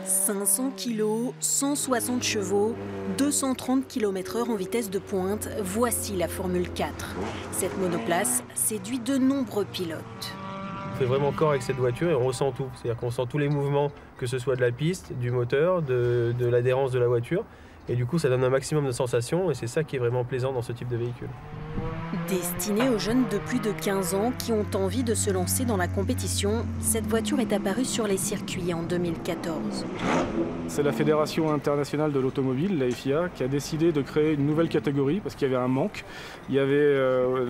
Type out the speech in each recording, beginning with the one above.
500 kg, 160 chevaux, 230 km/h en vitesse de pointe, voici la Formule 4. Cette monoplace séduit de nombreux pilotes. On fait vraiment corps avec cette voiture et on ressent tout. C'est-à-dire qu'on sent tous les mouvements, que ce soit de la piste, du moteur, de l'adhérence de la voiture. Et du coup, ça donne un maximum de sensations et c'est ça qui est vraiment plaisant dans ce type de véhicule. Destinée aux jeunes de plus de 15 ans qui ont envie de se lancer dans la compétition, cette voiture est apparue sur les circuits en 2014. C'est la Fédération internationale de l'automobile, la FIA, qui a décidé de créer une nouvelle catégorie parce qu'il y avait un manque. Il y avait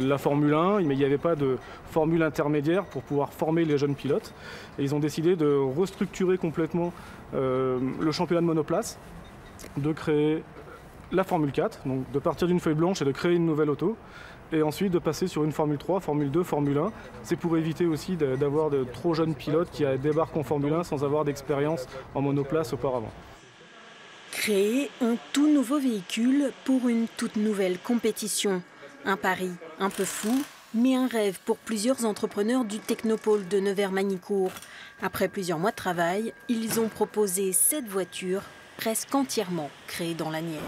la Formule 1, mais il n'y avait pas de formule intermédiaire pour pouvoir former les jeunes pilotes. Et ils ont décidé de restructurer complètement le championnat de monoplace, de créer la Formule 4, donc de partir d'une feuille blanche et de créer une nouvelle auto, et ensuite de passer sur une Formule 3, Formule 2, Formule 1. C'est pour éviter aussi d'avoir de trop jeunes pilotes qui débarquent en Formule 1 sans avoir d'expérience en monoplace auparavant. Créer un tout nouveau véhicule pour une toute nouvelle compétition. Un pari un peu fou, mais un rêve pour plusieurs entrepreneurs du Technopôle de Nevers-Magnicourt. Après plusieurs mois de travail, ils ont proposé cette voiture presque entièrement créée dans la Nièvre.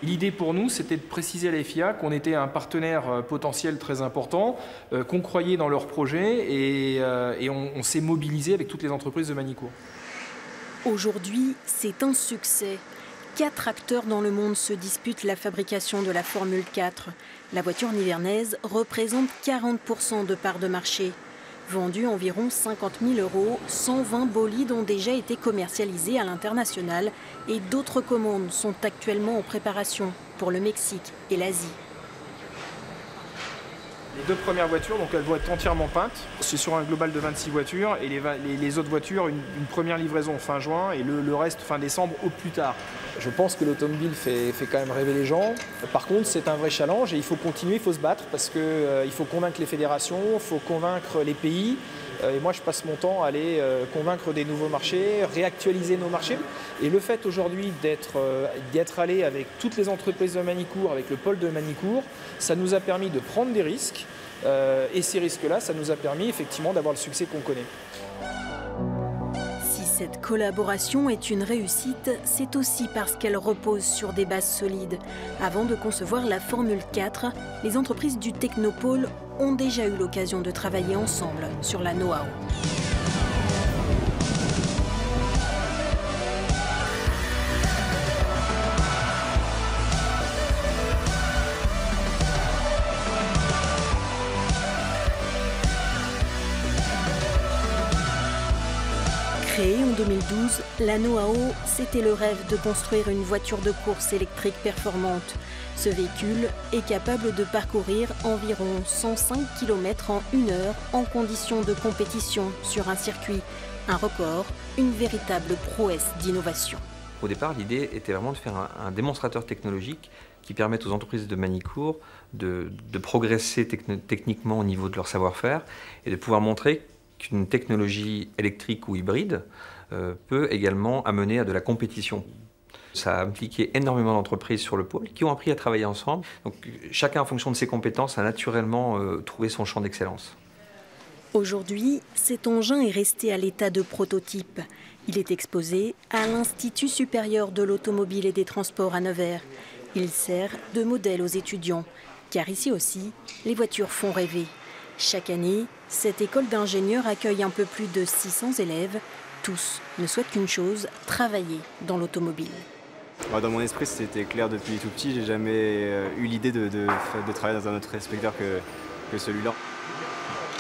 L'idée pour nous, c'était de préciser à la FIA qu'on était un partenaire potentiel très important, qu'on croyait dans leur projet et on s'est mobilisé avec toutes les entreprises de Magnicourt. Aujourd'hui, c'est un succès. 4 acteurs dans le monde se disputent la fabrication de la Formule 4. La voiture nivernaise représente 40% de part de marché. Vendu environ 50 000 €, 120 bolides ont déjà été commercialisés à l'international et d'autres commandes sont actuellement en préparation pour le Mexique et l'Asie. Les 2 premières voitures, donc elles vont être entièrement peintes. C'est sur un global de 26 voitures et les autres voitures, une première livraison fin juin et le reste fin décembre au plus tard. Je pense que l'automobile fait quand même rêver les gens. Par contre, c'est un vrai challenge et il faut continuer, il faut se battre parce qu'il faut convaincre les fédérations, il faut convaincre les pays. Et moi, je passe mon temps à aller convaincre des nouveaux marchés, réactualiser nos marchés. Et le fait aujourd'hui d'être allé avec toutes les entreprises de Magnicourt, avec le pôle de Magnicourt, ça nous a permis de prendre des risques. Et ces risques-là, ça nous a permis effectivement d'avoir le succès qu'on connaît. Si cette collaboration est une réussite, c'est aussi parce qu'elle repose sur des bases solides. Avant de concevoir la Formule 4, les entreprises du Technopôle ont déjà eu l'occasion de travailler ensemble sur la know-how. Créée en 2012, la know-how, c'était le rêve de construire une voiture de course électrique performante. Ce véhicule est capable de parcourir environ 105 km en 1 heure en conditions de compétition sur un circuit. Un record, une véritable prouesse d'innovation. Au départ, l'idée était vraiment de faire un démonstrateur technologique qui permette aux entreprises de Magnicourt de progresser techniquement au niveau de leur savoir-faire et de pouvoir montrer qu'une technologie électrique ou hybride peut également amener à de la compétition. Ça a impliqué énormément d'entreprises sur le pôle qui ont appris à travailler ensemble. Donc, chacun, en fonction de ses compétences, a naturellement trouvé son champ d'excellence. Aujourd'hui, cet engin est resté à l'état de prototype. Il est exposé à l'Institut supérieur de l'automobile et des transports à Nevers. Il sert de modèle aux étudiants, car ici aussi, les voitures font rêver. Chaque année, cette école d'ingénieurs accueille un peu plus de 600 élèves. Tous ne souhaitent qu'une chose, travailler dans l'automobile. Dans mon esprit, c'était clair depuis tout petit. J'ai jamais eu l'idée de travailler dans un autre secteur que celui-là.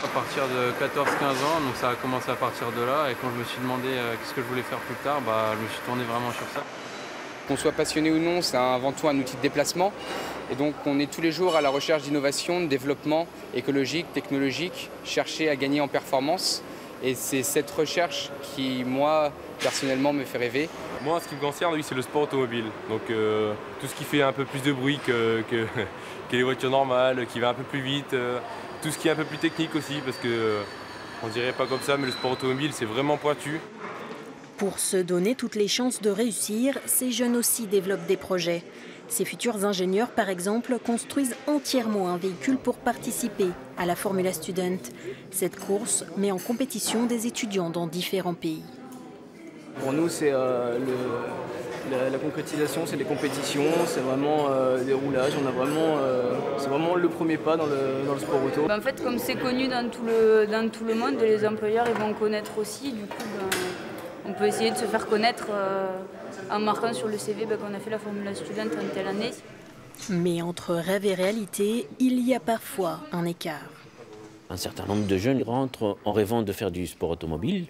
À partir de 14-15 ans, donc ça a commencé à partir de là. Et quand je me suis demandé qu'est-ce que je voulais faire plus tard, je me suis tourné vraiment sur ça. Qu'on soit passionné ou non, c'est avant tout un outil de déplacement. Et donc on est tous les jours à la recherche d'innovation, de développement écologique, technologique, chercher à gagner en performance. Et c'est cette recherche qui, moi, personnellement, me fait rêver. Moi, en ce qui me concerne, oui, c'est le sport automobile. Donc tout ce qui fait un peu plus de bruit que les voitures normales, qui va un peu plus vite, tout ce qui est un peu plus technique aussi, parce que on dirait pas comme ça, mais le sport automobile, c'est vraiment pointu. Pour se donner toutes les chances de réussir, ces jeunes aussi développent des projets. Ces futurs ingénieurs, par exemple, construisent entièrement un véhicule pour participer à la Formula Student. Cette course met en compétition des étudiants dans différents pays. Pour nous, c'est la concrétisation, c'est les compétitions, c'est vraiment des roulages. C'est vraiment le premier pas dans le sport auto. En fait, comme c'est connu dans tout le monde, les employeurs ils vont connaître aussi. Du coup, on peut essayer de se faire connaître en marquant sur le CV qu'on a fait la Formula Student en telle année. Mais entre rêve et réalité, il y a parfois un écart. Un certain nombre de jeunes rentrent en rêvant de faire du sport automobile.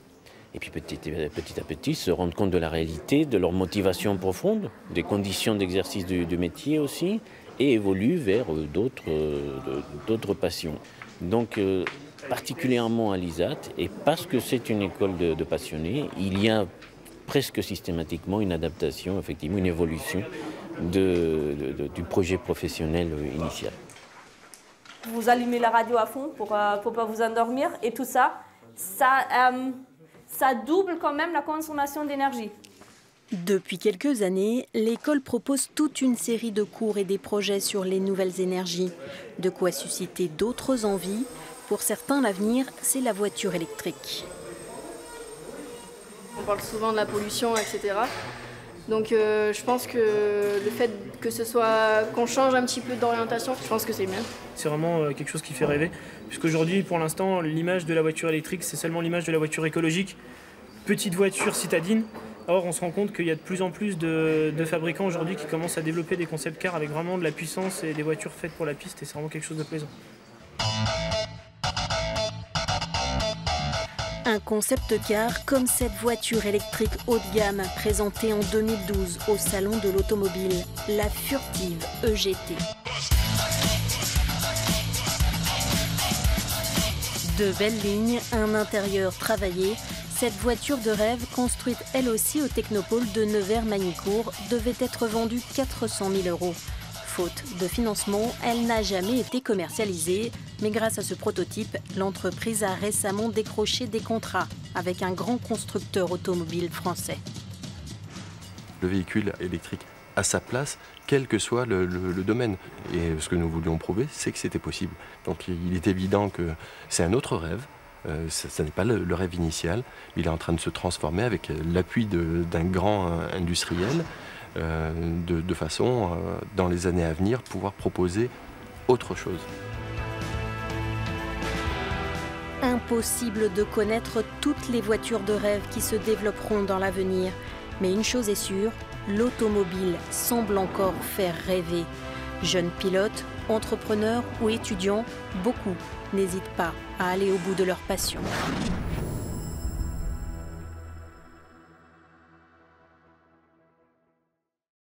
Et puis petit à petit se rendent compte de la réalité, de leur motivation profonde, des conditions d'exercice du métier aussi, et évoluent vers d'autres passions. Donc particulièrement à l'ISAT, et parce que c'est une école de passionnés, il y a presque systématiquement une adaptation, effectivement une évolution du projet professionnel initial. Vous allumez la radio à fond pour ne pas vous endormir, et tout ça, ça double quand même la consommation d'énergie. Depuis quelques années, l'école propose toute une série de cours et des projets sur les nouvelles énergies. De quoi susciter d'autres envies. Pour certains, l'avenir, c'est la voiture électrique. On parle souvent de la pollution, etc. Donc je pense que le fait qu'on change un petit peu d'orientation, je pense que c'est bien. C'est vraiment quelque chose qui fait rêver. Puisqu'aujourd'hui, pour l'instant, l'image de la voiture électrique, c'est seulement l'image de la voiture écologique. Petite voiture citadine. Or, on se rend compte qu'il y a de plus en plus de fabricants aujourd'hui qui commencent à développer des concept cars avec vraiment de la puissance et des voitures faites pour la piste. Et c'est vraiment quelque chose de plaisant. Un concept car comme cette voiture électrique haut de gamme présentée en 2012 au Salon de l'Automobile, la Furtive EGT. De belles lignes, un intérieur travaillé, cette voiture de rêve, construite elle aussi au Technopôle de Nevers-Magnicourt, devait être vendue 400 000 €. Faute de financement, elle n'a jamais été commercialisée, mais grâce à ce prototype, l'entreprise a récemment décroché des contrats avec un grand constructeur automobile français. Le véhicule électrique a sa place, quel que soit le domaine. Et ce que nous voulions prouver, c'est que c'était possible. Donc il est évident que c'est un autre rêve. Ce n'est pas le rêve initial. Il est en train de se transformer avec l'appui d'un grand industriel. De façon, dans les années à venir, pouvoir proposer autre chose. Impossible de connaître toutes les voitures de rêve qui se développeront dans l'avenir. Mais une chose est sûre, l'automobile semble encore faire rêver. Jeunes pilotes, entrepreneurs ou étudiants, beaucoup n'hésitent pas à aller au bout de leur passion.